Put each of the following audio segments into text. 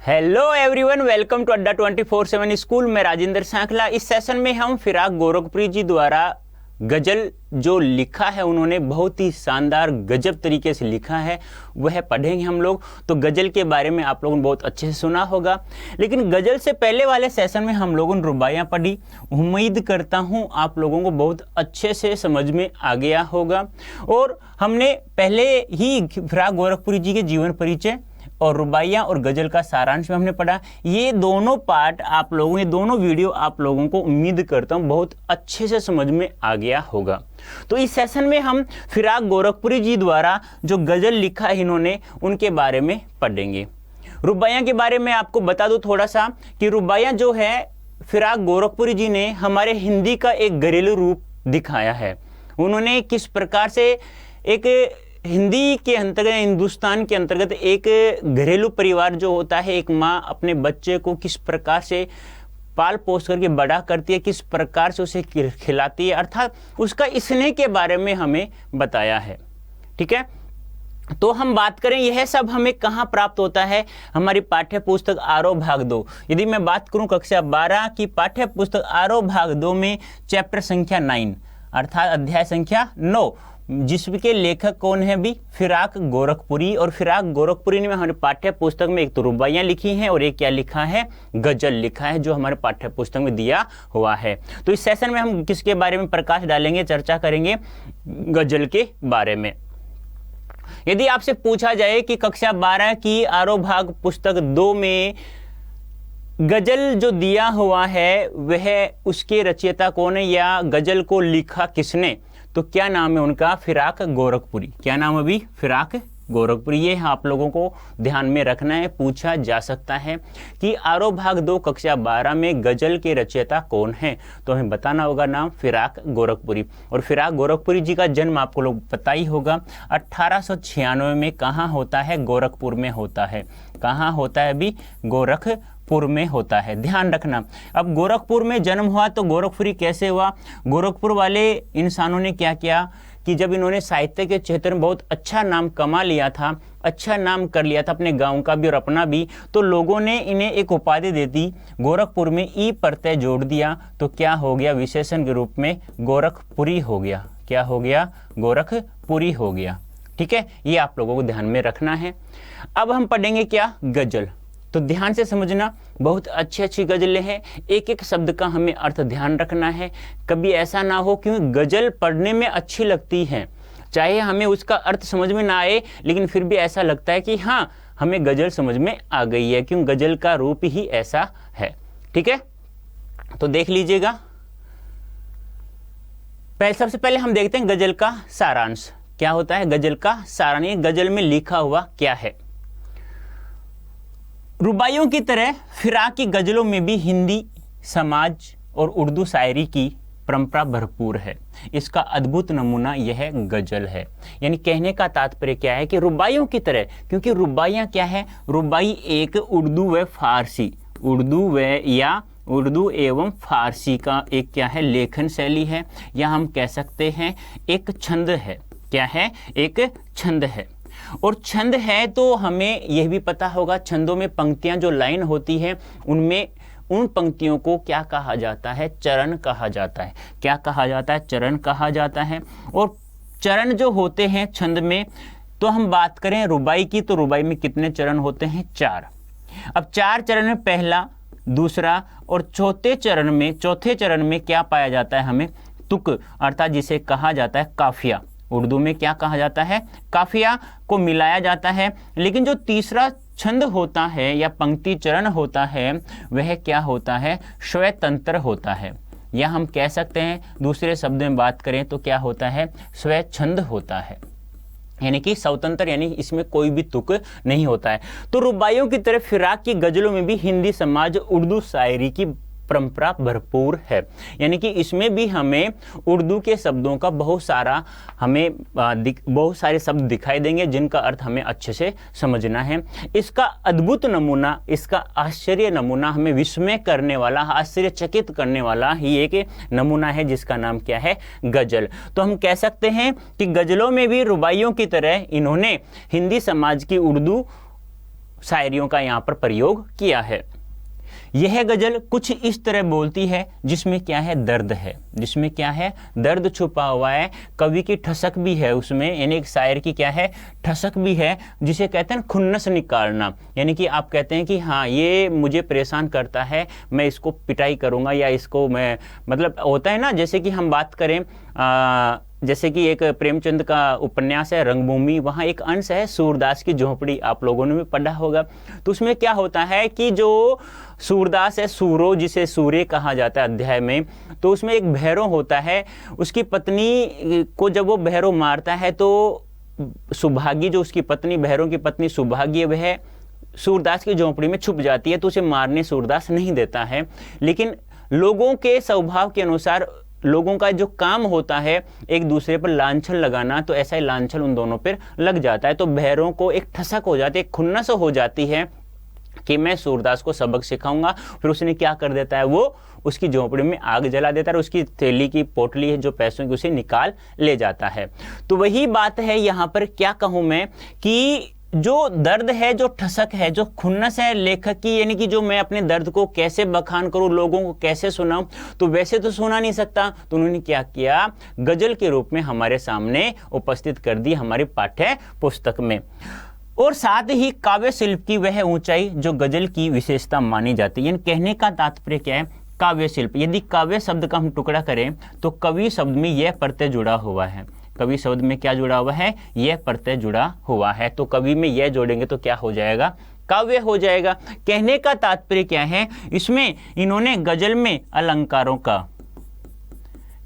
Hello everyone, welcome to अड्डा 24/7 school में राजेंद्र सांखला। इस सेशन में हम फिराक गोरखपुरी जी द्वारा गजल जो लिखा है, उन्होंने बहुत ही शानदार गजब तरीके से लिखा है, वह पढ़ेंगे हम लोग। तो गजल के बारे में आप लोगों ने बहुत अच्छे से सुना होगा, लेकिन गजल से पहले वाले सेशन में हम लोगों ने रुबाइयाँ पढ़ी। उम्मीद करता हूँ आप लोगों को बहुत अच्छे से समझ में आ गया होगा। और हमने पहले ही फिराक गोरखपुरी जी के जीवन परिचय और रुबाइयाँ और गजल का सारांश में हमने पढ़ा। ये दोनों पार्ट आप लोगों ने, दोनों वीडियो आप लोगों को उम्मीद करता हूँ बहुत अच्छे से समझ में आ गया होगा। तो इस सेशन में हम फिराक गोरखपुरी जी द्वारा जो गजल लिखा है इन्होंने, उनके बारे में पढ़ेंगे। रुबाइयाँ के बारे में आपको बता दूँ थोड़ा सा कि रुबाइयाँ जो है फिराक गोरखपुरी जी ने हमारे हिंदी का एक घरेलू रूप दिखाया है। उन्होंने किस प्रकार से एक हिंदी के अंतर्गत, हिंदुस्तान के अंतर्गत एक घरेलू परिवार जो होता है, एक माँ अपने बच्चे को किस प्रकार से पाल पोस करके बड़ा करती है, किस प्रकार से उसे खिलाती है, अर्थात उसका स्नेह के बारे में हमें बताया है। ठीक है, तो हम बात करें यह सब हमें कहाँ प्राप्त होता है, हमारी पाठ्य पुस्तक आरोह भाग 2। यदि मैं बात करूँ कक्षा 12 की पाठ्य पुस्तक आरोह भाग 2 में चैप्टर संख्या 9 अर्थात अध्याय संख्या 9, जिसके लेखक कौन है भी, फिराक गोरखपुरी। और फिराक गोरखपुरी ने हमारे पाठ्य पुस्तक में एक तो रुबाइयाँ लिखी हैं और एक क्या लिखा है, गजल लिखा है, जो हमारे पाठ्य पुस्तक में दिया हुआ है। तो इस सेशन में हम किसके बारे में प्रकाश डालेंगे, चर्चा करेंगे गजल के बारे में। यदि आपसे पूछा जाए कि कक्षा 12 की आरोह भाग पुस्तक 2 में गजल जो दिया हुआ है वह उसके रचयिता कौन है या गजल को लिखा किसने, तो क्या नाम है उनका, फिराक गोरखपुरी। क्या नाम है अभी, फिराक गोरखपुरी। ये आप लोगों को ध्यान में रखना है, पूछा जा सकता है कि आरोह भाग 2 कक्षा 12 में गजल के रचयिता कौन है, तो हमें बताना होगा नाम फिराक गोरखपुरी। और फिराक गोरखपुरी जी का जन्म आपको लोग पता ही होगा, 1896 में कहाँ होता है, गोरखपुर में होता है। कहाँ होता है अभी, गोरखपुर में होता है, ध्यान रखना। अब गोरखपुर में जन्म हुआ तो गोरखपुरी कैसे हुआ, गोरखपुर वाले इंसानों ने क्या किया कि जब इन्होंने साहित्य के क्षेत्र में बहुत अच्छा नाम कमा लिया था, अच्छा नाम कर लिया था अपने गांव का भी और अपना भी, तो लोगों ने इन्हें एक उपाधि दे दी, गोरखपुर में ई प्रत्यय जोड़ दिया, तो क्या हो गया, विशेषण के रूप में गोरखपुरी हो गया। क्या हो गया, गोरखपुरी हो गया। ठीक है, ये आप लोगों को ध्यान में रखना है। अब हम पढ़ेंगे क्या, गजल। तो ध्यान से समझना, बहुत अच्छी अच्छी गजलें हैं, एक एक शब्द का हमें अर्थ ध्यान रखना है। कभी ऐसा ना हो क्योंकि गजल पढ़ने में अच्छी लगती है, चाहे हमें उसका अर्थ समझ में ना आए, लेकिन फिर भी ऐसा लगता है कि हाँ हमें गजल समझ में आ गई है, क्योंकि गजल का रूप ही ऐसा है। ठीक है, तो देख लीजिएगा। सबसे पहले हम देखते हैं गजल का सारांश। क्या होता है गजल का सारांश, गजल में लिखा हुआ क्या है। रुबाइयों की तरह फिराक की गजलों में भी हिंदी समाज और उर्दू शायरी की परंपरा भरपूर है। इसका अद्भुत नमूना यह गजल है। यानी कहने का तात्पर्य क्या है कि रुबाइयों की तरह, क्योंकि रुबाइयाँ क्या है, रुबाई एक उर्दू व फारसी, उर्दू एवं फारसी का एक क्या है, लेखन शैली है, या हम कह सकते हैं एक छंद है। क्या है, एक छंद है। और छंद है तो हमें यह भी पता होगा, छंदों में पंक्तियां जो लाइन होती है उनमें उन पंक्तियों को क्या कहा जाता है, चरण कहा जाता है। क्या कहा जाता है, चरण कहा जाता है। और चरण जो होते हैं छंद में, तो हम बात करें रुबाई की, तो रुबाई में कितने चरण होते हैं, 4। अब 4 चरण में पहला, दूसरा और चौथे चरण में क्या पाया जाता है, हमें तुक, अर्थात जिसे कहा जाता है काफिया। उर्दू में क्या कहा जाता है, काफिया को मिलाया जाता है। लेकिन जो तीसरा छंद होता है या पंक्ति चरण होता है, वह क्या होता है, स्वतंत्र होता है, या हम कह सकते हैं दूसरे शब्द में बात करें तो क्या होता है, स्वच्छंद होता है। यानी कि स्वतंत्र, यानी इसमें कोई भी तुक नहीं होता है। तो रुबाइयों की तरह फिराक की गजलों में भी हिंदी समाज उर्दू शायरी की परंपरा भरपूर है। यानी कि इसमें भी हमें उर्दू के शब्दों का बहुत सारे शब्द दिखाई देंगे, जिनका अर्थ हमें अच्छे से समझना है। इसका अद्भुत नमूना, इसका आश्चर्य नमूना, हमें विस्मय करने वाला, आश्चर्यचकित करने वाला ही एक नमूना है, जिसका नाम क्या है, गजल। तो हम कह सकते हैं कि गजलों में भी रुबाइयों की तरह इन्होंने हिंदी समाज की उर्दू शायरियों का यहाँ पर प्रयोग किया है। यह गजल कुछ इस तरह बोलती है जिसमें क्या है, दर्द है, जिसमें क्या है, दर्द छुपा हुआ है, कवि की ठसक भी है उसमें, यानी एक शायर की क्या है, ठसक भी है, जिसे कहते हैं खुन्नस निकालना। यानी कि आप कहते हैं कि हाँ ये मुझे परेशान करता है, मैं इसको पिटाई करूँगा या इसको मैं, मतलब होता है ना, जैसे कि हम बात करें जैसे कि एक प्रेमचंद का उपन्यास है रंगभूमि, वहाँ एक अंश है सूरदास की झोंपड़ी, आप लोगों ने भी पढ़ा होगा। तो उसमें क्या होता है कि जो सूरदास है, सूरो जिसे सूर्य कहा जाता है अध्याय में, तो उसमें एक भैरव होता है, उसकी पत्नी को जब वो भैरव मारता है तो सुभागी, जो उसकी पत्नी, भैरव की पत्नी सुभागी, वह सूरदास की झोंपड़ी में छुप जाती है, तो उसे मारने सूरदास नहीं देता है। लेकिन लोगों के स्वभाव के अनुसार लोगों का जो काम होता है एक दूसरे पर लांछन लगाना, तो ऐसा ही लांछन उन दोनों पर लग जाता है। तो भैरव को एक ठसक हो जाती है, एक खुन्नस हो जाती है कि मैं सूरदास को सबक सिखाऊंगा। फिर उसने क्या कर देता है, वो उसकी झोंपड़ी में आग जला देता है और उसकी थैली की पोटली है जो पैसों की, उसे निकाल ले जाता है। तो वही बात है यहाँ पर, क्या कहूँ मैं, कि जो दर्द है, जो ठसक है, जो खुन्नस है लेखक की, यानी कि जो मैं अपने दर्द को कैसे बखान करूं, लोगों को कैसे सुनाऊं, तो वैसे तो सुना नहीं सकता, तो उन्होंने क्या किया, गजल के रूप में हमारे सामने उपस्थित कर दी हमारी पाठ्य पुस्तक में। और साथ ही काव्य शिल्प की वह ऊंचाई जो गजल की विशेषता मानी जाती है। यानी कहने का तात्पर्य क्या है, काव्य शिल्प, यदि काव्य शब्द का हम टुकड़ा करें तो कवि शब्द में यह प्रत्यय जुड़ा हुआ है, कवि शब्द में क्या जुड़ा हुआ है, यह प्रत्यय जुड़ा हुआ है, तो कवि में यह जोड़ेंगे तो क्या हो जाएगा, काव्य हो जाएगा। कहने का तात्पर्य क्या है, इसमें इन्होंने गजल में अलंकारों का,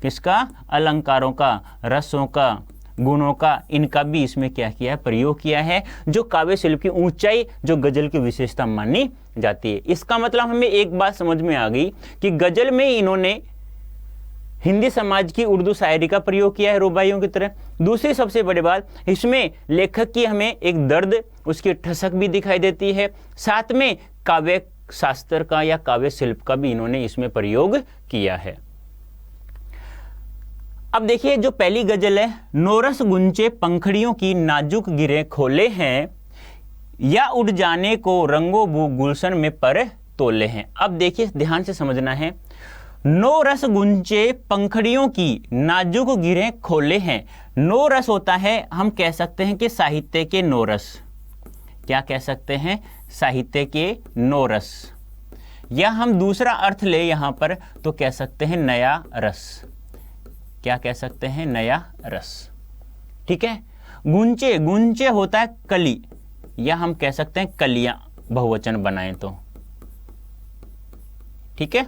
किसका, अलंकारों का, रसों का, गुणों का, इनका भी इसमें क्या किया है, प्रयोग किया है, जो काव्य शिल्प की ऊंचाई, जो गजल की विशेषता मानी जाती है। इसका मतलब हमें एक बात समझ में आ गई कि गजल में इन्होंने हिंदी समाज की उर्दू शायरी का प्रयोग किया है रुबाइयों की तरह। दूसरी सबसे बड़ी बात, इसमें लेखक की हमें एक दर्द, उसकी ठसक भी दिखाई देती है, साथ में काव्य शास्त्र का या काव्य शिल्प का भी इन्होंने इसमें प्रयोग किया है। अब देखिए जो पहली गजल है, नोरस गुंचे पंखड़ियों की नाजुक गिरे खोले हैं, या उड़ जाने को रंगो बू गुलशन में पर तोले हैं। अब देखिए ध्यान से समझना है, नो रस गुंचे पंखड़ियों की नाजुक गिरे खोले हैं। नो रस होता है, हम कह सकते हैं कि साहित्य के नो रस, क्या कह सकते हैं, साहित्य के नो रस, या हम दूसरा अर्थ ले यहां पर तो कह सकते हैं नया रस, क्या कह सकते हैं, नया रस, ठीक है। गुंचे, गुंचे होता है कली, या हम कह सकते हैं कलियां, बहुवचन बनाएं तो, ठीक है।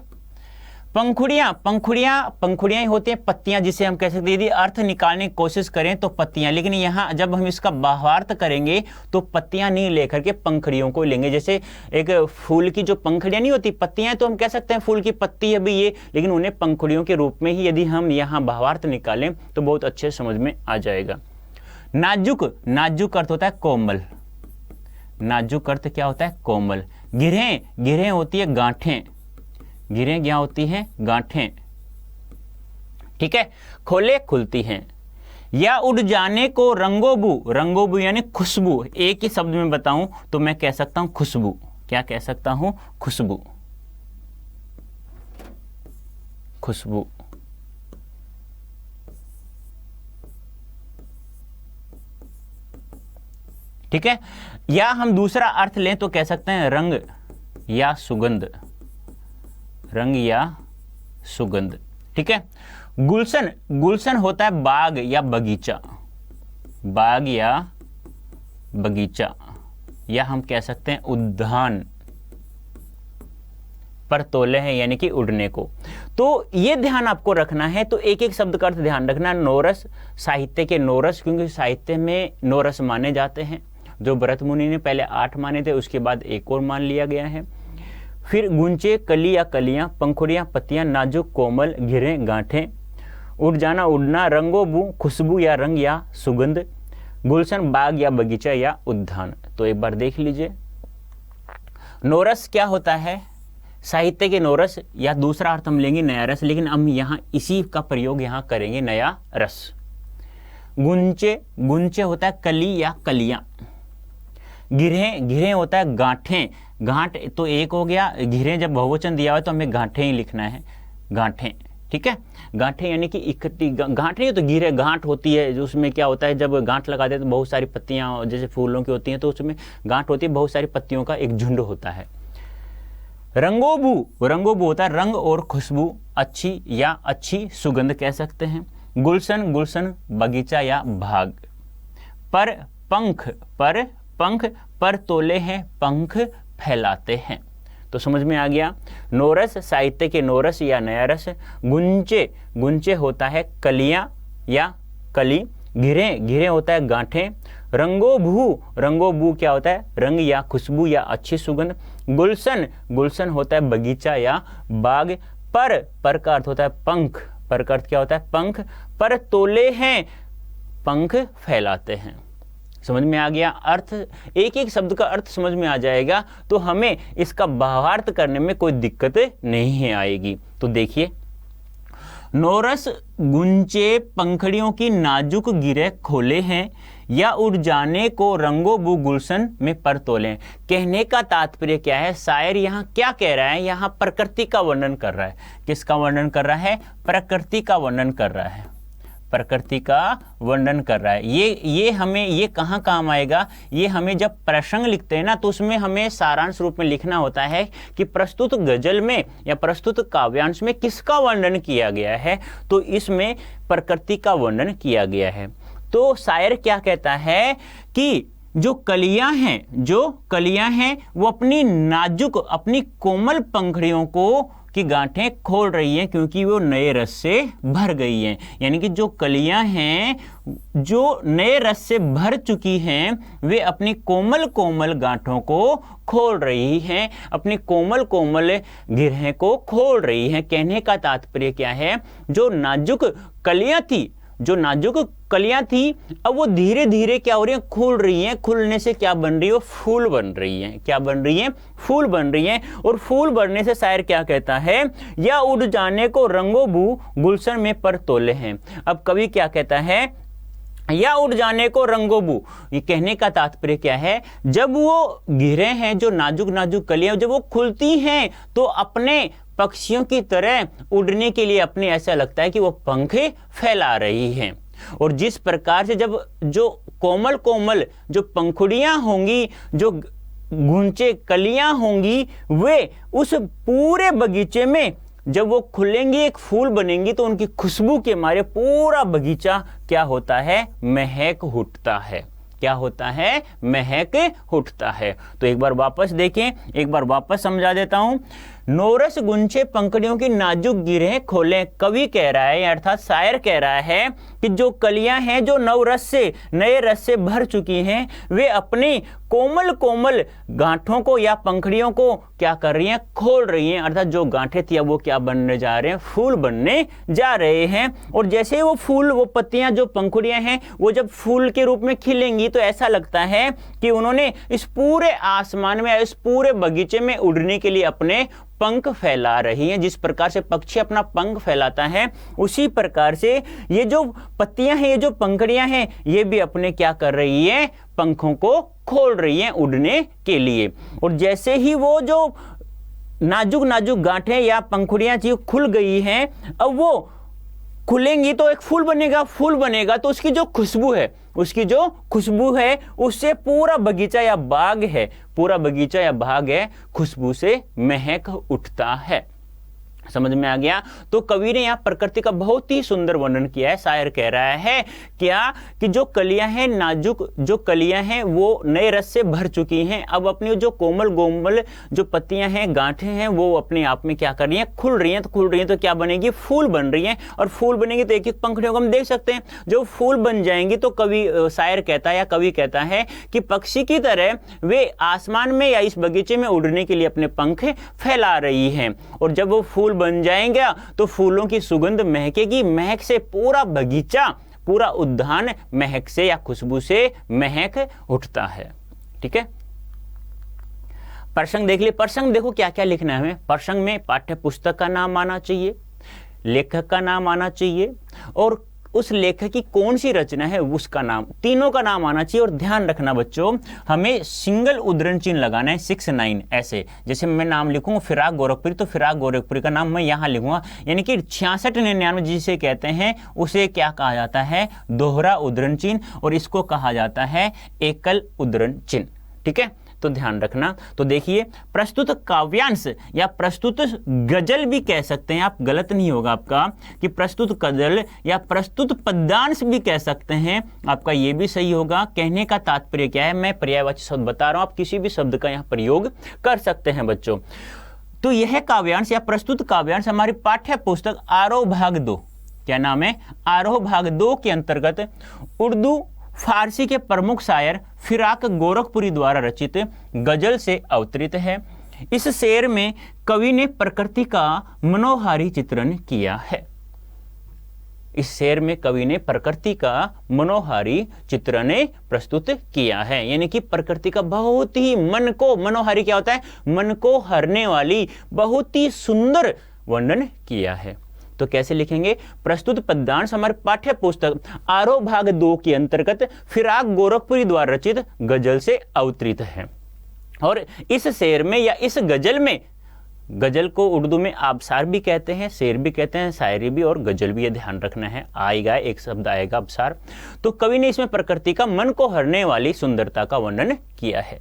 पंखुड़ियां, पंखुड़ियां ही होती हैं पत्तियां, जिसे हम कह सकते हैं, यदि अर्थ निकालने की कोशिश करें तो पत्तियां, लेकिन यहां जब हम इसका भावार्थ करेंगे तो पत्तियां नहीं लेकर के पंखड़ियों को लेंगे। जैसे एक फूल की जो पंखड़ियां नहीं होती, पत्तियां, तो हम कह सकते हैं फूल की पत्ती है भी ये, लेकिन उन्हें पंखुड़ियों के रूप में ही यदि हम यहाँ भावार्थ निकालें तो बहुत अच्छे समझ में आ जाएगा। नाजुक, नाजुक अर्थ होता है कोमल, नाजुक अर्थ क्या होता है, कोमल। गिरहें, गिरहें होती है गांठें, गिरें क्या होती हैं, गांठें, ठीक है। खोले, खुलती हैं। या उड़ जाने को रंगोबू, रंगोबू यानी खुशबू, एक ही शब्द में बताऊं तो मैं कह सकता हूं खुशबू, क्या कह सकता हूं, खुशबू, खुशबू, ठीक है। या हम दूसरा अर्थ लें तो कह सकते हैं रंग या सुगंध, रंग या सुगंध, ठीक है। गुलशन, गुलशन होता है बाग या बगीचा, बाग या बगीचा, या हम कह सकते हैं उद्यान, पर तोले हैं यानी कि उड़ने को। तो ये ध्यान आपको रखना है, तो एक एक शब्द का अर्थ ध्यान रखना। नोरस, साहित्य के नोरस, क्योंकि साहित्य में नोरस माने जाते हैं, जो भरत मुनि ने पहले 8 माने थे, उसके बाद एक और मान लिया गया है। फिर गुंचे, कली या कलियां, पंखुड़ियां, पत्तियां, नाजुक, कोमल, घिरें, गांठें, उड़ जाना, उड़ना, रंगोबू, खुशबू या रंग या सुगंध, गुलशन, बाग या बगीचा या उद्यान। तो एक बार देख लीजिए, नोरस क्या होता है, साहित्य के नोरस, या दूसरा अर्थ हम लेंगे नया रस, लेकिन हम यहाँ इसी का प्रयोग यहाँ करेंगे, नया रस। गुंचे, गुंचे होता है कली या कलियां। घिरें, घिरें होता है गांठें, गांठ तो एक हो गया, घिरें जब बहुवचन दिया हुआ है तो हमें गांठें ही लिखना है, गांठें, ठीक है। गांठें यानी कि इकट्ठी, गांठ नहीं हो तो घिरे, गांठ होती है जो उसमें क्या होता है जब गांठ लगा देते तो बहुत सारी पत्तियां जैसे फूलों की होती हैं तो उसमें गांठ होती है, बहुत सारी पत्तियों का एक झुंड होता है। रंगोबू, रंगोबू होता है रंग और खुशबू, अच्छी या अच्छी सुगंध कह सकते हैं। गुलशन, गुलशन बगीचा या बाग। पर पंख, पर पंख, पर तोले हैं पंख फैलाते हैं। तो समझ में आ गया। नोरस, साहित्य के नोरस या नया रस। गुंचे, गुंचे होता है कलियां या कली। घिरे, घिरे होता है गांठें। रंगोभू, रंगोभू क्या होता है रंग या खुशबू या अच्छी सुगंध। गुलशन, गुलशन होता है बगीचा या बाग। पर का अर्थ होता है पंख, पर का अर्थ क्या होता है पंख। पर तोले हैं पंख फैलाते हैं। समझ में आ गया अर्थ, एक एक शब्द का अर्थ समझ में आ जाएगा तो हमें इसका भावार्थ करने में कोई दिक्कत नहीं आएगी। तो देखिए, नोरस गुंचे पंखड़ियों की नाजुक गिरे खोले हैं या उड़ जाने को रंगोबू गुलशन में पर तोले। कहने का तात्पर्य क्या है, शायर यहाँ क्या कह रहा है, यहाँ प्रकृति का वर्णन कर रहा है। किसका वर्णन कर रहा है, प्रकृति का वर्णन कर रहा है, प्रकृति का वर्णन कर रहा है। ये हमें ये कहाँ काम आएगा, ये हमें जब प्रसंग लिखते हैं ना तो उसमें हमें सारांश रूप में लिखना होता है कि प्रस्तुत गजल में या प्रस्तुत काव्यांश में किसका वर्णन किया गया है, तो इसमें प्रकृति का वर्णन किया गया है। तो शायर क्या कहता है कि जो कलियां हैं वो अपनी नाजुक, अपनी कोमल पंखड़ियों को की गांठें खोल रही हैं क्योंकि वो नए रस से भर गई हैं। यानी कि जो कलियां हैं जो नए रस से भर चुकी हैं वे अपनी कोमल कोमल गांठों को खोल रही हैं, अपनी कोमल कोमल गिरहें को खोल रही हैं। कहने का तात्पर्य क्या है, जो नाजुक कलियां थी अब वो धीरे धीरे क्या हो रही हैं, खुल रही हैं। खुलने से क्या बन रही है, फूल बन रही हैं। क्या बन रही हैं, फूल बन रही हैं। और फूल बनने से शायर क्या कहता है, या उड़ जाने को रंगोबू गुलशन में पर तोले हैं। अब कवि क्या कहता है, या उड़ जाने को रंगोबू, ये कहने का तात्पर्य क्या है, जब वो गिरे हैं जो नाजुक नाजुक कलियां जब वो खुलती हैं तो अपने पक्षियों की तरह उड़ने के लिए अपने ऐसा लगता है कि वो पंख फैला रही हैं। और जिस प्रकार से जब जो कोमल कोमल जो पंखुड़ियां होंगी, जो गुंचे कलियां होंगी, वे उस पूरे बगीचे में जब वो खुलेंगी एक फूल बनेंगी तो उनकी खुशबू के मारे पूरा बगीचा क्या होता है, महक उठता है। क्या होता है, महक उठता है। तो एक बार वापस देखें, एक बार वापस समझा देता हूं। नोरस गुंचे पंखड़ियों की नाजुक गिरहें खोलें, कवि कह रहा है अर्थात शायर कह रहा है कि जो कलियां हैं जो नए रस से भर चुकी हैं वे अपनी कोमल कोमल गांठों को या पंखड़ियों को क्या कर रही हैं, खोल रही हैं। अर्थात जो गांठें थी अब वो क्या बनने जा रहे हैं, फूल बनने जा रहे हैं। और जैसे ही वो फूल, वो पत्तियां जो पंखुड़ियां हैं वो जब फूल के रूप में खिलेंगी तो ऐसा लगता है कि उन्होंने इस पूरे आसमान में, इस पूरे बगीचे में उड़ने के लिए अपने पंख फैला रही हैं। जिस प्रकार से पक्षी अपना पंख फैलाता है उसी प्रकार से ये जो पत्तियां हैं, ये जो पंखड़ियां हैं, ये भी अपने क्या कर रही हैं, पंखों को खोल रही हैं उड़ने के लिए। और जैसे ही वो जो नाजुक नाजुक गांठें या पंखुड़ियां थी खुल गई हैं, अब वो खुलेंगी तो एक फूल बनेगा तो उसकी जो खुशबू है उससे पूरा बगीचा या बाग है खुशबू से महक उठता है। समझ में आ गया। तो कवि ने यहाँ प्रकृति का बहुत ही सुंदर वर्णन किया है। शायर कह रहा है क्या कि जो कलियां हैं, नाजुक जो कलियां हैं वो नए रस से भर चुकी हैं, अब अपनी जो कोमल जो पत्तियां हैं, गांठें हैं, वो अपने आप में क्या कर रही हैं, खुल रही हैं तो क्या बनेगी, फूल बन रही हैं। और फूल बनेगी तो एक एक पंखड़ियों को हम देख सकते हैं। जो फूल बन जाएंगी तो शायर कहता है या कवि कहता है कि पक्षी की तरह वे आसमान में या इस बगीचे में उड़ने के लिए अपने पंख फैला रही हैं। और जब वो फूल बन जाएंगे तो फूलों की सुगंध महकेगी, महक से पूरा बगीचा, पूरा उद्यान महक से या खुशबू से महक उठता है। ठीक है। प्रसंग देख लिए। प्रसंग देखो क्या क्या लिखना है हमें। प्रसंग में पाठ्य पुस्तक का नाम आना चाहिए, लेखक का नाम आना चाहिए और उस लेखक की कौन सी रचना है उसका नाम, तीनों का नाम आना चाहिए। और ध्यान रखना बच्चों, हमें सिंगल उद्धरण चिन्ह लगाना है 6 9 ऐसे। जैसे मैं नाम लिखूंगा फिराक गोरखपुरी, तो फिराक गोरखपुरी का नाम मैं यहाँ लिखूंगा, यानी कि 66 99 जिसे कहते हैं उसे क्या कहा जाता है, दोहरा उद्धरण चिन्ह, और इसको कहा जाता है एकल उद्धरण चिन्ह। ठीक है, तो ध्यान रखना। तो देखिए, प्रस्तुत काव्यांश या प्रस्तुत गजल भी कह सकते हैं आप, गलत नहीं होगा आपका कि प्रस्तुत गजल या प्रस्तुत पद्यांश भी कह सकते हैं, आपका ये भी सही होगा। कहने का तात्पर्य क्या है, मैं पर्यायवाची शब्द बता रहा हूं, आप किसी भी शब्द का यहां प्रयोग कर सकते हैं बच्चों। तो यह काव्यांश या प्रस्तुत काव्यांश हमारी पाठ्य पुस्तक आरोह भाग 2, क्या नाम है, आरोह भाग 2 के अंतर्गत उर्दू फारसी के प्रमुख शायर फिराक गोरखपुरी द्वारा रचित गजल से अवतरित है। इस शेर में कवि ने प्रकृति का मनोहारी चित्रण किया है। इस शेर में कवि ने प्रकृति का मनोहारी चित्रण प्रस्तुत किया है, यानी कि प्रकृति का बहुत ही मन को, मनोहारी क्या होता है, मन को हरने वाली बहुत ही सुंदर वर्णन किया है। तो कैसे लिखेंगे, प्रस्तुत पद्यांश हमारे पाठ्य पुस्तक आरोह भाग 2 के अंतर्गत फिराक गोरखपुरी द्वारा रचित गजल से अवतरित है। और इस शेर में या इस गजल में, गजल को उर्दू में आबसार भी कहते हैं, शेर भी कहते हैं, शायरी भी और गजल भी, ये ध्यान रखना है, आएगा एक शब्द आएगा आबसार। तो कवि ने इसमें प्रकृति का मन को हरने वाली सुंदरता का वर्णन किया है।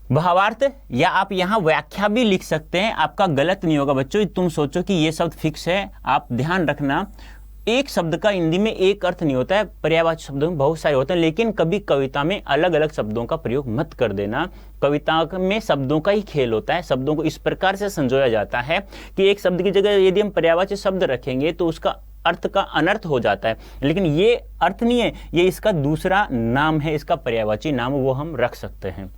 भावार्थ या आप यहां व्याख्या भी लिख सकते हैं, आपका गलत नहीं होगा बच्चों। तुम सोचो कि ये शब्द फिक्स है, आप ध्यान रखना, एक शब्द का हिंदी में एक अर्थ नहीं होता है, पर्यायवाची शब्दों में बहुत सारे होते हैं, लेकिन कभी कविता में अलग अलग शब्दों का प्रयोग मत कर देना। कविता में शब्दों का ही खेल होता है, शब्दों को इस प्रकार से संजोया जाता है कि एक शब्द की जगह यदि हम पर्यायवाची शब्द रखेंगे तो उसका अर्थ का अनर्थ हो जाता है, लेकिन ये अर्थ नहीं है, ये इसका दूसरा नाम है, इसका पर्यायवाची नाम वो हम रख सकते हैं।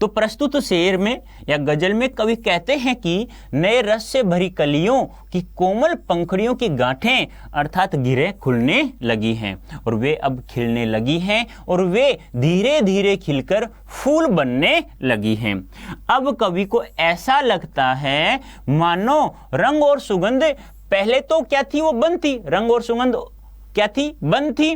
तो प्रस्तुत शेर में या गजल में कवि कहते हैं कि नए रस से भरी कलियों की कोमल पंखुड़ियों की गांठें अर्थात गिरें खुलने लगी हैं और वे अब खिलने लगी हैं और वे धीरे धीरे खिलकर फूल बनने लगी हैं। अब कवि को ऐसा लगता है मानो रंग और सुगंध, पहले तो क्या थी, वो बंद थी, रंग और सुगंध क्या थी, बंद थी,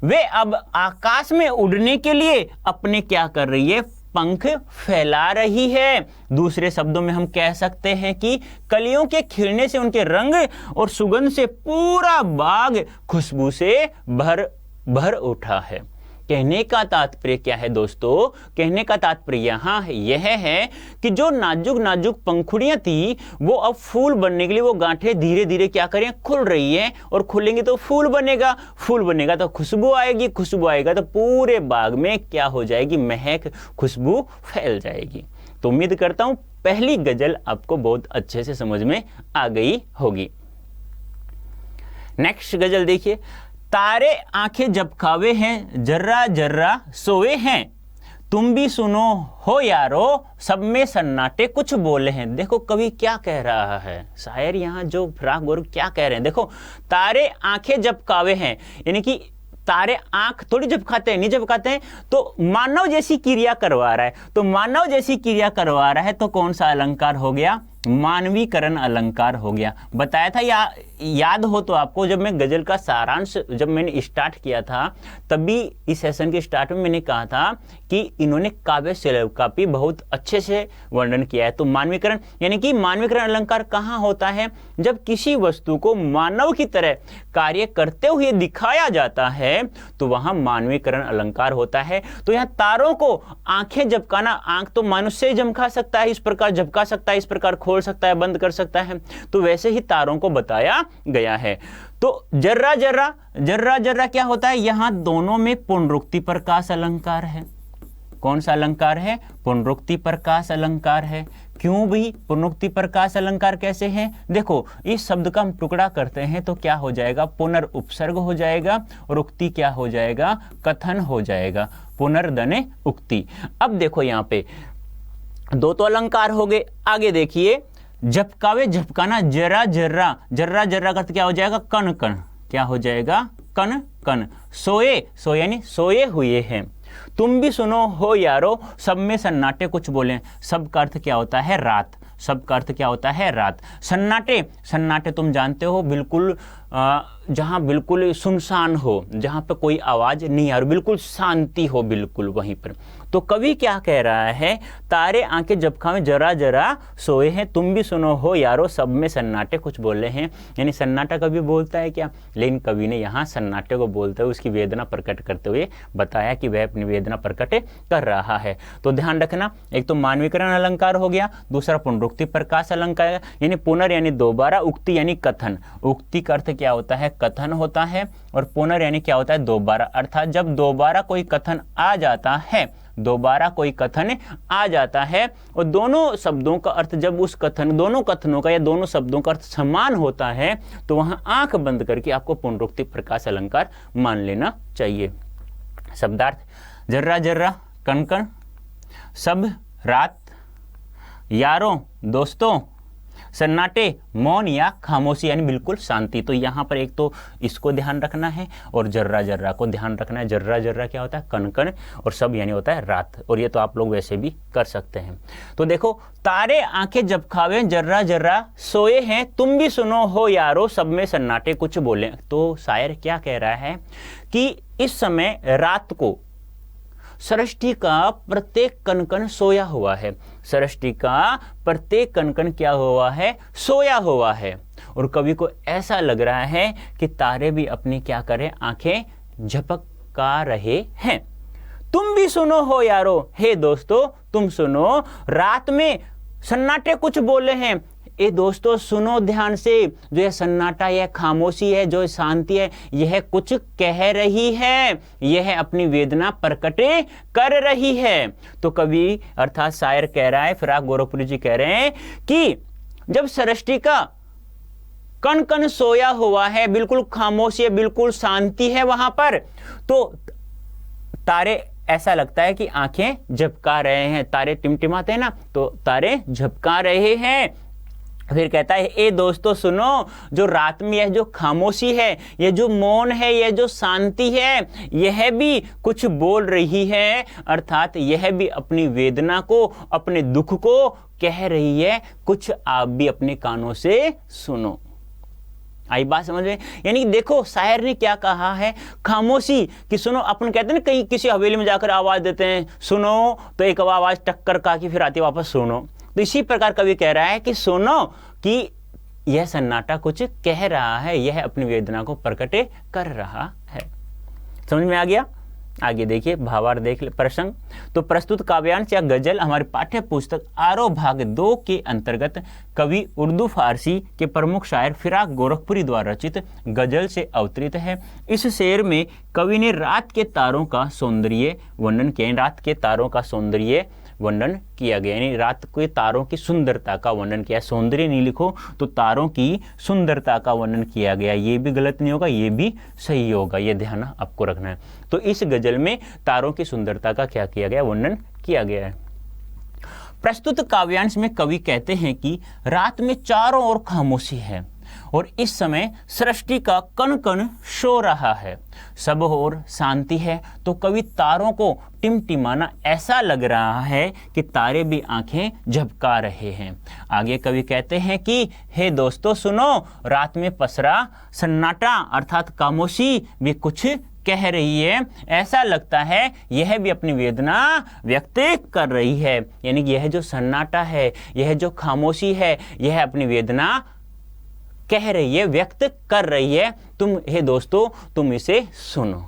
वे अब आकाश में उड़ने के लिए अपने क्या कर रही है, पंख फैला रही है। दूसरे शब्दों में हम कह सकते हैं कि कलियों के खिलने से, उनके रंग और सुगंध से पूरा बाग खुशबू से भर उठा है। कहने का तात्पर्य क्या है दोस्तों, कहने का तात्पर्य यहाँ यह है कि जो नाजुक नाजुक पंखुड़ियां थी वो अब फूल बनने के लिए, वो गांठें धीरे धीरे क्या करें, खुल रही है, और खुलेंगे तो फूल बनेगा, फूल बनेगा तो खुशबू आएगी, खुशबू आएगा तो पूरे बाग में क्या हो जाएगी, महक, खुशबू फैल जाएगी। तो उम्मीद करता हूं पहली गजल आपको बहुत अच्छे से समझ में आ गई होगी। नेक्स्ट गजल देखिए, तारे आंखें झपकावे हैं, जर्रा जर्रा सोए हैं, तुम भी सुनो हो यारो, सब में सन्नाटे कुछ बोले हैं। देखो कवि क्या कह रहा है, शायर यहाँ जो फिराक गोरख क्या कह रहे हैं, देखो तारे आंखें झपकावे हैं, यानी कि तारे आंख थोड़ी झपकाते हैं, नहीं झपकाते हैं, तो मानव जैसी क्रिया करवा रहा है। तो मानव जैसी क्रिया करवा रहा है तो कौन सा अलंकार हो गया, मानवीकरण अलंकार हो गया। बताया था या याद हो तो आपको, जब मैं गजल का सारांश जब मैंने स्टार्ट किया था तभी इस सेशन के स्टार्ट में मैंने कहा था कि इन्होंने काव्य शैली का भी बहुत अच्छे से वर्णन किया है। तो मानवीकरण यानी कि मानवीकरण अलंकार कहाँ होता है, जब किसी वस्तु को मानव की तरह कार्य करते हुए दिखाया जाता है तो वहां मानवीकरण अलंकार होता है। तो यहाँ तारों को आंखें झपकाना, आंख तो मनुष्य ही झपका सकता है, इस प्रकार झपका सकता है, इस प्रकार खोल सकता है, बंद कर सकता है, तो वैसे ही तारों को बताया गया है। तो जर्रा जर्रा, जर्रा जर्रा क्या होता है, यहां दोनों में पुनरुक्ति प्रकाश अलंकार है। कौन सा अलंकार है, पुनरुक्ति प्रकाश अलंकार है। क्यों भी पुनरुक्ति प्रकाश अलंकार कैसे है, देखो इस शब्द का हम टुकड़ा करते हैं तो क्या हो जाएगा, पुनर्उपसर्ग हो जाएगा और उक्ति क्या हो जाएगा, कथन हो जाएगा, पुनर्दने उक्ति। अब देखो यहाँ पे दो तो अलंकार हो गए, आगे देखिए झपकावे झपकाना, जर्रा जर्रा, जर्रा जर्रा का क्या हो जाएगा, कण कण, क्या हो जाएगा, कण कण। सोए, सोए यानी सोए हुए हैं, तुम भी सुनो हो यारो, सब में सन्नाटे कुछ बोले। सब का अर्थ क्या होता है, रात, सब का अर्थ क्या होता है, रात। सन्नाटे, सन्नाटे तुम जानते हो बिल्कुल जहाँ बिल्कुल सुनसान हो, जहाँ पे कोई आवाज़ नहीं आ रही, बिल्कुल शांति हो बिल्कुल वहीं पर। तो कवि क्या कह रहा है, तारे आंखें झपकावे जरा जरा सोए हैं, तुम भी सुनो हो यारो, सब में सन्नाटे कुछ बोले हैं। यानी सन्नाटा कभी बोलता है क्या, लेकिन कवि ने यहाँ सन्नाटे को बोलते हुए उसकी वेदना प्रकट करते हुए बताया कि वह अपनी वेदना प्रकट कर रहा है। तो ध्यान रखना, एक तो मानवीकरण अलंकार हो गया, दूसरा पुनरुक्ति प्रकाश अलंकार, यानी पुनर यानी दोबारा, उक्ति यानी कथन। उक्ति का अर्थ क्या होता है, कथन होता है, और पुनर यानी क्या होता है, दोबारा। अर्थात जब दोबारा कोई कथन आ जाता है, दोबारा कोई कथन आ जाता है, और दोनों शब्दों का अर्थ जब उस कथन, दोनों कथनों का या दोनों शब्दों का अर्थ समान होता है, तो वहां आंख बंद करके आपको पुनरुक्ति प्रकाश अलंकार मान लेना चाहिए। शब्दार्थ, जर्रा जर्रा कण कण, सब रात, यारों दोस्तों, सन्नाटे मौन या खामोशी यानी बिल्कुल शांति। तो यहाँ पर एक तो इसको ध्यान रखना है और जर्रा जर्रा को ध्यान रखना है। जर्रा जर्रा क्या होता है, कण कण, और सब यानी होता है रात, और ये तो आप लोग वैसे भी कर सकते हैं। तो देखो, तारे आंखें झपकावे जर्रा जर्रा सोए हैं, तुम भी सुनो हो यारो, सब में सन्नाटे कुछ बोले। तो शायर क्या कह रहा है कि इस समय रात को सृष्टि का प्रत्येक कण कण सोया हुआ है। सृष्टि का प्रत्येक कण कण क्या हुआ है, सोया हुआ है। और कवि को ऐसा लग रहा है कि तारे भी अपनी क्या करें, आंखें झपका रहे हैं। तुम भी सुनो हो यारो, हे दोस्तों तुम सुनो, रात में सन्नाटे कुछ बोले हैं। ए दोस्तों सुनो ध्यान से, जो यह सन्नाटा, यह खामोशी है, जो शांति है, यह कुछ कह रही है, यह अपनी वेदना प्रकट कर रही है। तो कवि अर्थात शायर कह रहा है, फिराक गोरखपुरी जी कह रहे हैं कि जब सृष्टि का कण कण सोया हुआ है, बिल्कुल खामोशी है, बिल्कुल शांति है वहां पर, तो तारे ऐसा लगता है कि आंखें झपका रहे हैं। तारे टिमटिमाते हैं ना, तो तारे झपका रहे हैं। फिर कहता है, ए दोस्तों सुनो, जो रात में यह जो खामोशी है, यह जो मौन है, यह जो शांति है, यह भी कुछ बोल रही है। अर्थात यह भी अपनी वेदना को, अपने दुख को कह रही है, कुछ आप भी अपने कानों से सुनो। आई बात समझ में? यानी कि देखो शायर ने क्या कहा है, खामोशी कि सुनो। अपन कहते हैं ना, कहीं किसी हवेली में जाकर आवाज देते हैं सुनो, तो एक आवाज टक्कर का कि फिर आती वापस सुनो। तो इसी प्रकार कवि कह रहा है कि सुनो कि यह सन्नाटा कुछ कह रहा है, यह अपनी वेदना को प्रकट कर रहा है। समझ में आ गया? आगे देखिए, भावार्थ देख ले प्रसंग। तो प्रस्तुत काव्यांश या गजल हमारे पाठ्य पुस्तक आरोह भाग 2 के अंतर्गत कवि उर्दू फारसी के प्रमुख शायर फिराक गोरखपुरी द्वारा रचित गजल से अवतरित है। इस शेर में कवि ने रात के तारों का सौंदर्य वर्णन किया। रात के तारों का सौंदर्य वर्णन किया गया, यानी रात के तारों की सुंदरता का वर्णन किया। सौंदर्य नहीं लिखो, तो तारों की सुंदरता का वर्णन किया गया। ये भी गलत नहीं होगा, ये भी सही होगा, ये ध्यान आपको रखना है। तो इस गजल में तारों की सुंदरता का क्या किया गया, वर्णन किया गया है। प्रस्तुत काव्यांश में कवि कहते हैं कि रात में चारों ओर खामोशी है और इस समय सृष्टि का कण कण सो रहा है, सब ओर शांति है। तो कवि तारों को टिमटिमाना ऐसा लग रहा है कि तारे भी आंखें झपका रहे हैं। आगे कवि कहते हैं कि हे दोस्तों सुनो, रात में पसरा सन्नाटा अर्थात खामोशी भी कुछ कह रही है। ऐसा लगता है यह भी अपनी वेदना व्यक्त कर रही है। यानी कि यह जो सन्नाटा है, यह जो खामोशी है, यह अपनी वेदना कह रही है, व्यक्त कर रही है। तुम हे दोस्तों तुम इसे सुनो।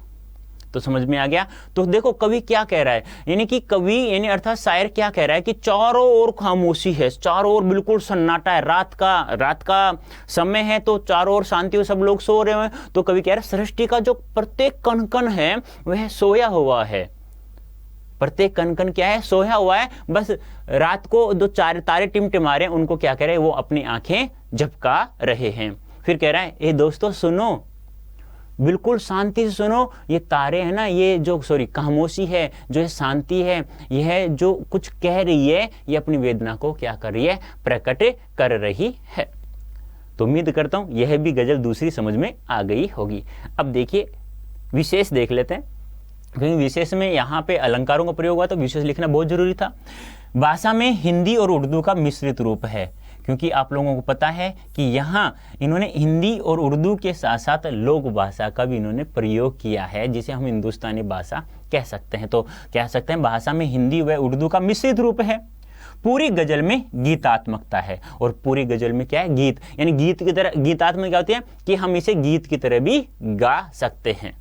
तो समझ में आ गया? तो देखो कवि क्या कह रहा है, यानी कि कवि यानी अर्थात शायर क्या कह रहा है कि चारों ओर खामोशी है, चारों ओर बिल्कुल सन्नाटा है, रात का समय है, तो चारों ओर शांति हो, सब लोग सो रहे हैं। तो कवि कह रहा है सृष्टि का जो प्रत्येक कण कण है वह सोया हुआ है। प्रत्येक कण कण क्या है, सोया हुआ है। बस रात को जो चार तारे टिमटिमा रहे हैं उनको क्या कह रहे हैं, वो अपनी आंखें झपका रहे हैं। फिर कह रहा है ए दोस्तों सुनो, बिल्कुल शांति से सुनो। ये तारे हैं ना, ये जो खामोशी है, जो ये शांति है, यह जो कुछ कह रही है, ये अपनी वेदना को क्या कर रही है, प्रकट कर रही है। तो उम्मीद करता हूं यह भी गजल दूसरी समझ में आ गई होगी। अब देखिए विशेष देख लेते हैं, क्योंकि विशेष में यहाँ पे अलंकारों का प्रयोग हुआ तो विशेष लिखना बहुत जरूरी था। भाषा में हिंदी और उर्दू का मिश्रित रूप है, क्योंकि आप लोगों को पता है कि यहाँ इन्होंने हिंदी और उर्दू के साथ साथ लोक भाषा का भी इन्होंने प्रयोग किया है, जिसे हम हिंदुस्तानी भाषा कह सकते हैं। तो कह सकते हैं भाषा में हिंदी व उर्दू का मिश्रित रूप है। पूरी गजल में गीतात्मकता है, और पूरी गजल में क्या है, गीत, यानी गीत की तरह। गीतात्मक क्या होती है कि हम इसे गीत की तरह भी गा सकते हैं।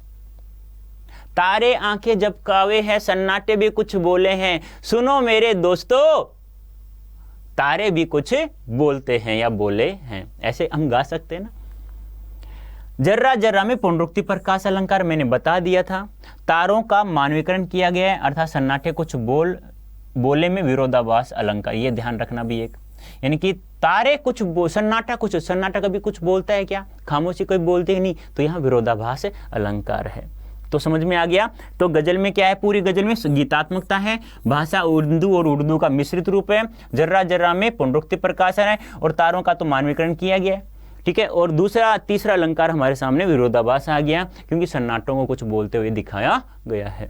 तारे आंखें जब कावे हैं, सन्नाटे भी कुछ बोले हैं, सुनो मेरे दोस्तों, तारे भी कुछ बोलते हैं या बोले हैं, ऐसे हम गा सकते हैं ना। जर्रा जर्रा में पुनरुक्ति प्रकाश अलंकार मैंने बता दिया था। तारों का मानवीकरण किया गया है, अर्थात सन्नाटे कुछ बोले में विरोधाभास अलंकार, ये ध्यान रखना भी एक, यानी कि तारे कुछ सन्नाटा कभी कुछ बोलता है क्या, खामोशी कोई बोलते ही नहीं, तो यहाँ विरोधाभास अलंकार है। तो समझ में आ गया। तो गजल में क्या है, पूरी गजल में गीतात्मकता है, भाषा उर्दू और उर्दू का मिश्रित रूप है, जर्रा जर्रा में पुनरुक्ति प्रकाशन है, और तारों का तो मानवीकरण किया गया है, ठीक है। और तीसरा अलंकार हमारे सामने विरोधाभास आ गया, क्योंकि सन्नाटों को कुछ बोलते हुए दिखाया गया है।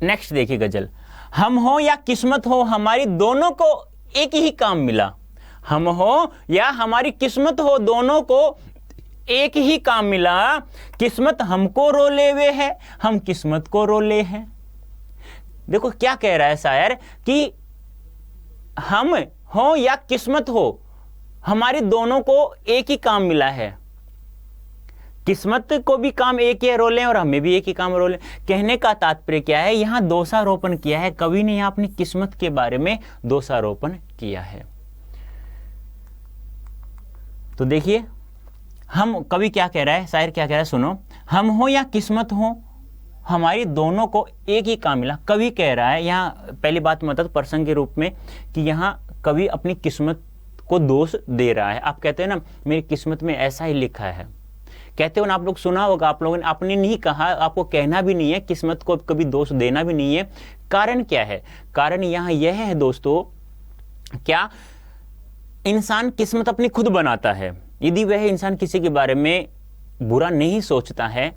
नेक्स्ट देखिए गजल, हम हो या किस्मत हो, हमारी दोनों को एक ही काम मिला। हम हो या हमारी किस्मत हो, दोनों को एक ही काम मिला। किस्मत हमको रोले हुए है, हम किस्मत को रोले हैं। देखो क्या कह रहा है शायर कि हम हो या किस्मत हो, हमारी दोनों को एक ही काम मिला है। किस्मत को भी काम एक ही रोले और हमें भी एक ही काम रोले। कहने का तात्पर्य क्या है, यहां दोषारोपण किया है कवि ने, यहां अपनी किस्मत के बारे में दोषारोपण किया है। तो देखिए हम, कवि क्या कह रहा है, शायर क्या कह रहा है, सुनो। हम हो या किस्मत हो, हमारी दोनों को एक ही काम मिला। कवि कह रहा है, यहाँ पहली बात मतलब प्रसंग के रूप में कि यहाँ कवि अपनी किस्मत को दोष दे रहा है। आप कहते हैं ना मेरी किस्मत में ऐसा ही लिखा है, कहते हो ना, आप लोग सुना होगा, आप लोगों ने, आपने नहीं कहा, आपको कहना भी नहीं है, किस्मत को कभी दोष देना भी नहीं है। कारण क्या है, कारण यहाँ यह है दोस्तों, क्या इंसान किस्मत अपनी खुद बनाता है। यदि वह इंसान किसी के बारे में बुरा नहीं सोचता है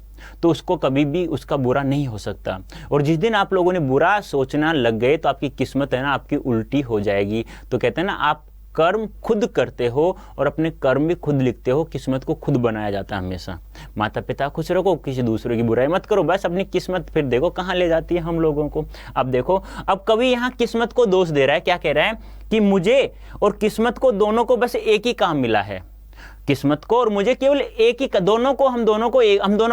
तो उसको कभी भी उसका बुरा नहीं हो सकता। और जिस दिन आप लोगों ने बुरा सोचना लग गए तो आपकी किस्मत है ना, आपकी उल्टी हो जाएगी। तो कहते हैं ना, आप कर्म खुद करते हो और अपने कर्म भी खुद लिखते हो, किस्मत को खुद बनाया जाता है हमेशा। माता पिता खुश रखो, किसी दूसरे की बुराई मत करो, बस अपनी किस्मत फिर देखो कहाँ ले जाती है हम लोगों को। अब देखो, अब कवि यहाँ किस्मत को दोष दे रहा है। क्या कह रहा है कि मुझे और किस्मत को, दोनों को बस एक ही काम मिला है। किस्मत को और मुझे केवल एक ही, दोनों को, हम दोनों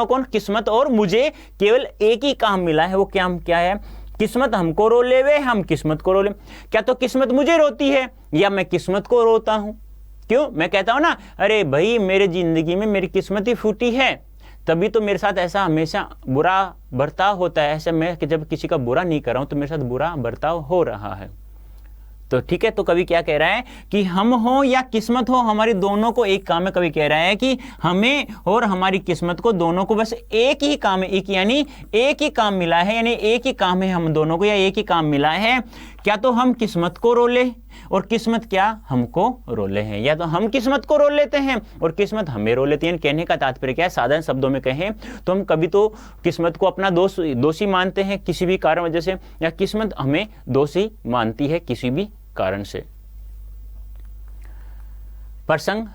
को, किस्मत और मुझे केवल एक ही काम मिला है। वो क्या है, किस्मत हमको रो लेवे, हम किस्मत को रो ले। क्या तो किस्मत मुझे रोती है या मैं किस्मत को रोता हूं? क्यों? मैं कहता हूं ना, अरे भाई मेरे जिंदगी में मेरी किस्मत ही फूटी है, तभी तो मेरे साथ ऐसा हमेशा बुरा बर्ताव होता है। ऐसा मैं जब किसी का बुरा नहीं कर रहा हूं तो मेरे साथ बुरा बर्ताव हो रहा है। तो ठीक है, तो कवि क्या कह रहा है कि हम हो या किस्मत हो, हमारी दोनों को एक काम है। कवि कह रहा है कि हमें और हमारी किस्मत को, दोनों को बस एक ही काम है, यानी एक ही काम मिला है, यानी एक ही काम है हम दोनों को, या एक ही काम मिला है। क्या तो हम किस्मत को रोले और किस्मत क्या हमको रोले हैं, या तो हम किस्मत को रोल लेते हैं और किस्मत हमें रोल लेती है। कहने का तात्पर्य क्या है, साधारण शब्दों में कहें तो हम कभी तो किस्मत को अपना दोषी मानते हैं किसी भी कारण वजह से, या किस्मत हमें दोषी मानती है किसी भी कारण से। प्रसंग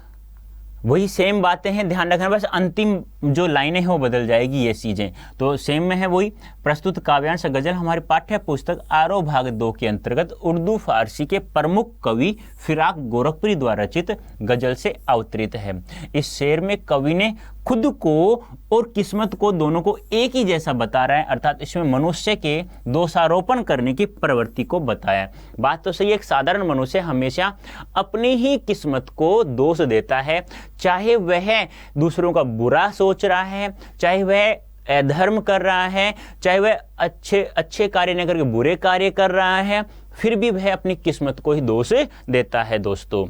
वही सेम बातें हैं, ध्यान रखना, बस अंतिम जो लाइनें हैं वो बदल जाएगी, ये चीजें तो सेम में है वही। प्रस्तुत काव्यांश गजल हमारी पाठ्य पुस्तक आरोह भाग 2 के अंतर्गत उर्दू फारसी के प्रमुख कवि फिराक गोरखपुरी द्वारा रचित गजल से अवतरित है। इस शेर में कवि ने खुद को और किस्मत को, दोनों को एक ही जैसा बता रहा है, अर्थात इसमें मनुष्य के दोषारोपण करने की प्रवृत्ति को बताया। बात तो सही है, एक साधारण मनुष्य हमेशा अपनी ही किस्मत को दोष देता है, चाहे वह दूसरों का बुरा सोच रहा है, चाहे वह अधर्म कर रहा है, चाहे वह अच्छे कार्य न करके बुरे कार्य कर रहा है, फिर भी वह अपनी किस्मत को ही दोष देता है दोस्तों।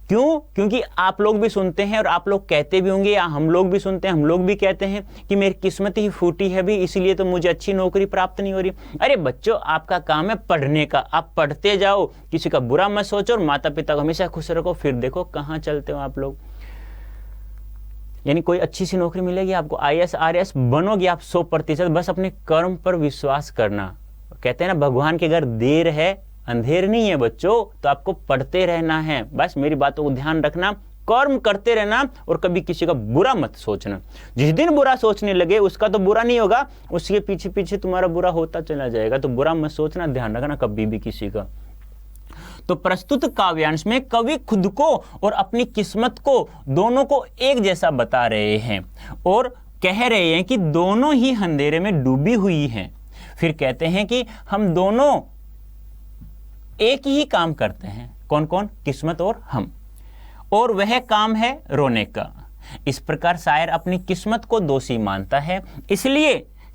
क्यों? क्योंकि आप लोग भी सुनते हैं और आप लोग कहते भी होंगे, या हम लोग भी सुनते हैं, हम लोग भी कहते हैं कि मेरी किस्मत ही फूटी है भी, इसलिए तो मुझे अच्छी नौकरी प्राप्त नहीं हो रही। अरे बच्चों, आपका काम है पढ़ने का, आप पढ़ते जाओ, किसी का बुरा मत सोचो और माता पिता को हमेशा खुश रखो, फिर देखो कहाँ चलते हो आप लोग। यानी कोई अच्छी सी नौकरी मिलेगी आपको, IAS RAS बनोगे आप 100%, बस अपने कर्म पर विश्वास करना। कहते हैं ना, भगवान के घर देर है अंधेर नहीं है बच्चों, तो आपको पढ़ते रहना है, बस मेरी बातों को ध्यान रखना, कर्म करते रहना और कभी किसी का बुरा मत सोचना। जिस दिन बुरा सोचने लगे उसका तो बुरा नहीं होगा, उसके पीछे पीछे तुम्हारा बुरा होता चला जाएगा, तो बुरा मत सोचना, ध्यान रखना कभी भी किसी का। तो प्रस्तुत काव्यांश में कवि खुद को और अपनी किस्मत को दोनों को एक जैसा बता रहे हैं और कह रहे हैं कि दोनों ही अंधेरे में डूबी हुई हैं। फिर कहते हैं कि हम दोनों एक ही काम करते हैं, कौन कौन? किस्मत और हम, और वह काम है रोने का। इस प्रकार शायर अपनी किस्मत को दोषी मानता है, इसलिए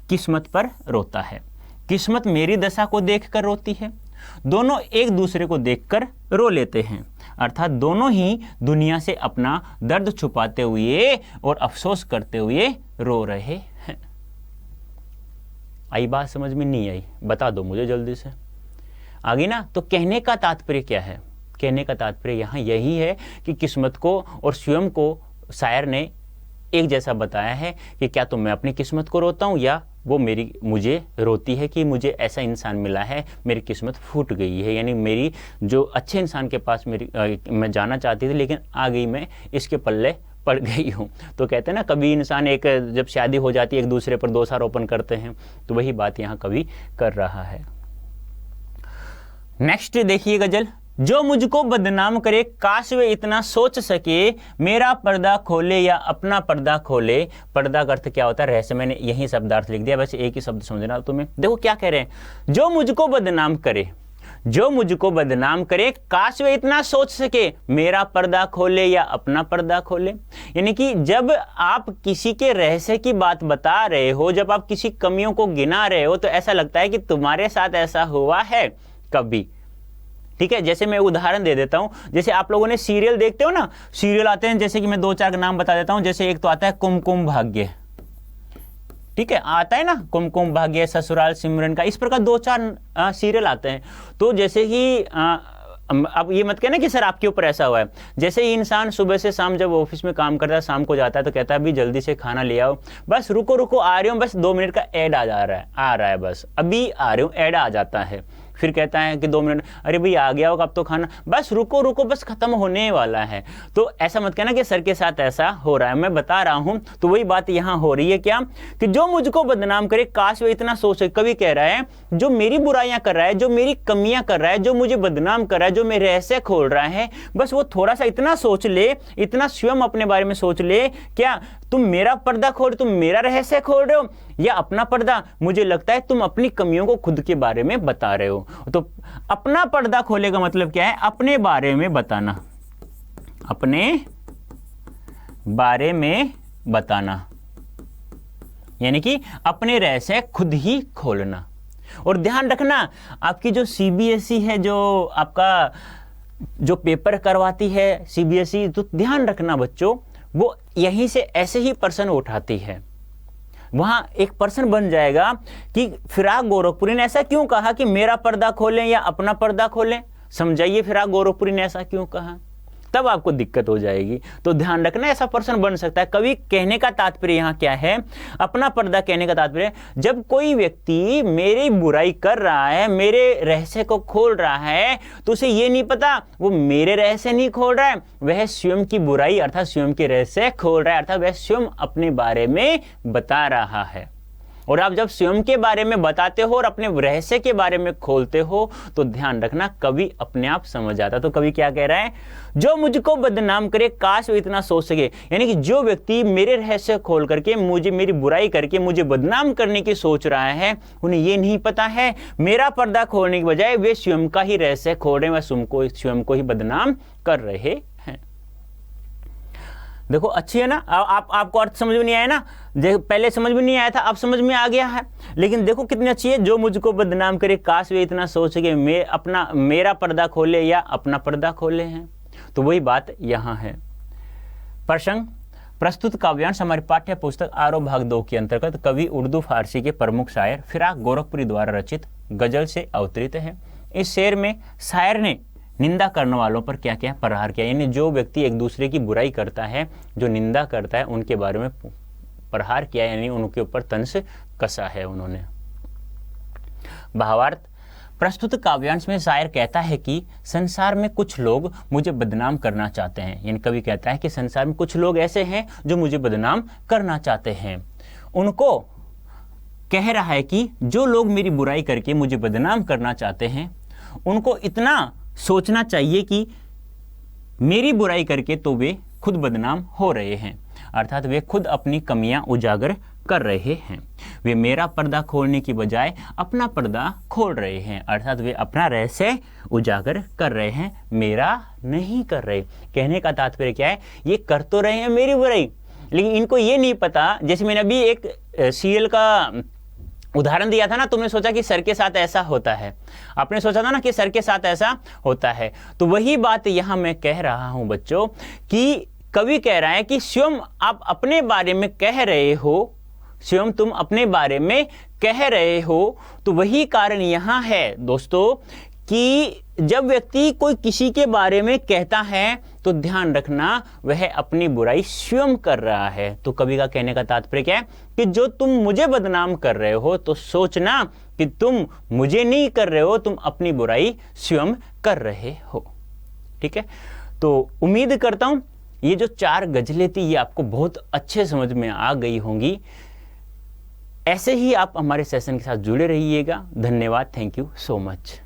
किस्मत पर रोता है। किस्मत मेरी दशा को देखकर रोती है, दोनों एक दूसरे को देखकर रो लेते हैं, अर्थात दोनों ही दुनिया से अपना दर्द छुपाते हुए और अफसोस करते हुए रो रहे हैं। आई बात समझ में? नहीं आई? बता दो मुझे जल्दी से। आगे ना, तो कहने का तात्पर्य क्या है? कहने का तात्पर्य यहाँ यही है कि किस्मत को और स्वयं को शायर ने एक जैसा बताया है कि क्या तो मैं अपनी किस्मत को रोता हूँ या वो मुझे रोती है कि मुझे ऐसा इंसान मिला है, मेरी किस्मत फूट गई है, यानी मेरी जो अच्छे इंसान के पास मैं जाना चाहती थी लेकिन आ गई, मैं इसके पल्ले पड़ गई हूँ। तो कहते हैं ना, कभी इंसान जब शादी हो जाती है एक दूसरे पर दोषारोपण करते हैं, तो वही बात यहाँ कवि कर रहा है। नेक्स्ट देखिए गजल। जो मुझको बदनाम करे काश वे इतना सोच सके, मेरा पर्दा खोले या अपना पर्दा खोले। पर्दा का अर्थ क्या होता है? रहस्य। मैंने यही शब्दार्थ लिख दिया, वैसे एक ही शब्द समझना तुम्हें। देखो क्या कह रहे हैं, जो मुझको बदनाम करे, जो मुझको बदनाम करे काश वे इतना सोच सके, मेरा पर्दा खोले या अपना पर्दा खोले। यानी कि जब आप किसी के रहस्य की बात बता रहे हो, जब आप किसी कमियों को गिना रहे हो, तो ऐसा लगता है कि तुम्हारे साथ ऐसा हुआ है कभी। ठीक है, जैसे मैं उदाहरण दे देता हूं, जैसे आप लोगों ने सीरियल देखते हो ना, सीरियल आते हैं, जैसे कि मैं 2-4 का नाम बता देता हूं। जैसे एक तो आता है कुमकुम भाग्य, ठीक है, आता है ना कुमकुम भाग्य, ससुराल सिमरन का, इस प्रकार 2-4 सीरियल आते हैं। तो जैसे कि अब ये मत कहना कि सर आपके ऊपर ऐसा हुआ है। जैसे ही इंसान सुबह से शाम जब ऑफिस में काम करता है, शाम को जाता है, तो कहता है अभी जल्दी से खाना ले आओ, बस रुको रुको आ रही हूँ, बस 2 मिनट का ऐड आ रहा है, बस अभी आ रही हूँ, ऐड आ जाता है। फिर कहता है कि 2 मिनट, अरे भाई आ गया होगा अब तो खाना, बस रुको रुको, बस खत्म होने वाला है। तो ऐसा मत कहना कि सर के साथ ऐसा हो रहा है, मैं बता रहा हूं। तो वही बात यहां हो रही है, क्या कि जो मुझको बदनाम करे काश वो इतना सोचे। कवि कह रहा है जो मेरी बुराइयां कर रहा है, जो मेरी कमियां कर रहा है, जो मुझे बदनाम कर रहा है, जो मेरे रहस्य खोल रहा है, बस वो थोड़ा सा इतना सोच ले, इतना स्वयं अपने बारे में सोच ले, क्या तुम मेरा पर्दा खोल, तुम मेरा रहस्य खोल रहे हो या अपना पर्दा? मुझे लगता है तुम अपनी कमियों को खुद के बारे में बता रहे हो। तो अपना पर्दा खोले का मतलब क्या है? अपने बारे में बताना, अपने बारे में बताना, यानी कि अपने रहस्य खुद ही खोलना। और ध्यान रखना, आपकी जो सीबीएसई है, जो आपका जो पेपर करवाती है सीबीएसई, तो ध्यान रखना बच्चों, वो यहीं से ऐसे ही प्रश्न उठाती है। वहां एक प्रश्न बन जाएगा कि फिराक गोरखपुरी ने ऐसा क्यों कहा कि मेरा पर्दा खोलें या अपना पर्दा खोलें? समझाइए फिराक गोरखपुरी ने ऐसा क्यों कहा, तब आपको दिक्कत हो जाएगी। तो ध्यान रखना, ऐसा प्रश्न बन सकता है। कवि कहने का तात्पर्य यहां क्या है? अपना पर्दा कहने का तात्पर्य, जब कोई व्यक्ति मेरी बुराई कर रहा है, मेरे रहस्य को खोल रहा है, तो उसे ये नहीं पता वो मेरे रहस्य नहीं खोल रहा है, वह स्वयं की बुराई अर्थात स्वयं के रहस्य खोल रहा है, अर्थात वह स्वयं अपने बारे में बता रहा है। और आप जब स्वयं के बारे में बताते हो और अपने रहस्य के बारे में खोलते हो, तो ध्यान रखना कवि अपने आप समझ आता। तो कवि क्या कह रहा है? जो मुझको बदनाम करे काश वो इतना सोच सके, यानी कि जो व्यक्ति मेरे रहस्य खोल करके मुझे, मेरी बुराई करके मुझे बदनाम करने की सोच रहा है, उन्हें ये नहीं पता है मेरा पर्दा खोलने की बजाय वे स्वयं का ही रहस्य खोल रहे हैं, वह स्वयं को ही बदनाम कर रहे हैं। देखो अच्छी है ना? आपको अर्थ समझ में नहीं आया ना? पहले समझ में नहीं आया था, अब समझ में आ गया है। लेकिन देखो कितनी अच्छी है, जो मुझको बदनाम करे काश वे इतना सोच के मेरा पर्दा खोले या अपना पर्दा खोले हैं। तो वही बात यहाँ है। प्रसंग प्रस्तुत काव्यांश हमारी पाठ्य पुस्तक आरोह भाग 2 के अंतर्गत कवि उर्दू फारसी के प्रमुख शायर फिराक गोरखपुरी द्वारा रचित गजल से अवतरित है। इस शेर में शायर ने निंदा करने वालों पर क्या क्या प्रहार किया, यानी जो व्यक्ति एक दूसरे की बुराई करता है, जो निंदा करता है, उनके बारे में प्रहार किया, यानी उनके ऊपर तंज कसा है उन्होंने। भावार्थ प्रस्तुत काव्यांश में शायर कहता है कि संसार में कुछ लोग मुझे बदनाम करना चाहते हैं, यानी कवि कहता है कि संसार में कुछ लोग ऐसे हैं जो मुझे बदनाम करना चाहते हैं। उनको कह रहा है कि जो लोग मेरी बुराई करके मुझे बदनाम करना चाहते हैं उनको इतना सोचना चाहिए कि मेरी बुराई करके तो वे खुद बदनाम हो रहे हैं, अर्थात वे खुद अपनी कमियां उजागर कर रहे हैं। वे मेरा पर्दा खोलने की बजाय अपना पर्दा खोल रहे हैं, अर्थात वे अपना रहस्य उजागर कर रहे हैं, मेरा नहीं कर रहे। कहने का तात्पर्य क्या है, ये कर तो रहे हैं मेरी बुराई, लेकिन इनको ये नहीं पता। जैसे मैंने अभी एक सीरियल का उदाहरण दिया था ना, तुमने सोचा कि सर के साथ ऐसा होता है, आपने सोचा था ना कि सर के साथ ऐसा होता है, तो वही बात यहां मैं कह रहा हूं बच्चों कि कवि कह रहा है कि स्वयं आप अपने बारे में कह रहे हो, स्वयं तुम अपने बारे में कह रहे हो, तो वही कारण यहां है दोस्तों कि जब व्यक्ति कोई किसी के बारे में कहता है तो ध्यान रखना वह अपनी बुराई स्वयं कर रहा है। तो कवि का कहने का तात्पर्य क्या है कि जो तुम मुझे बदनाम कर रहे हो तो सोचना कि तुम मुझे नहीं कर रहे हो, तुम अपनी बुराई स्वयं कर रहे हो। ठीक है, तो उम्मीद करता हूं ये जो 4 गजलें थी ये आपको बहुत अच्छे समझ में आ गई होंगी। ऐसे ही आप हमारे सेशन के साथ जुड़े रहिएगा। धन्यवाद, थैंक यू सो मच।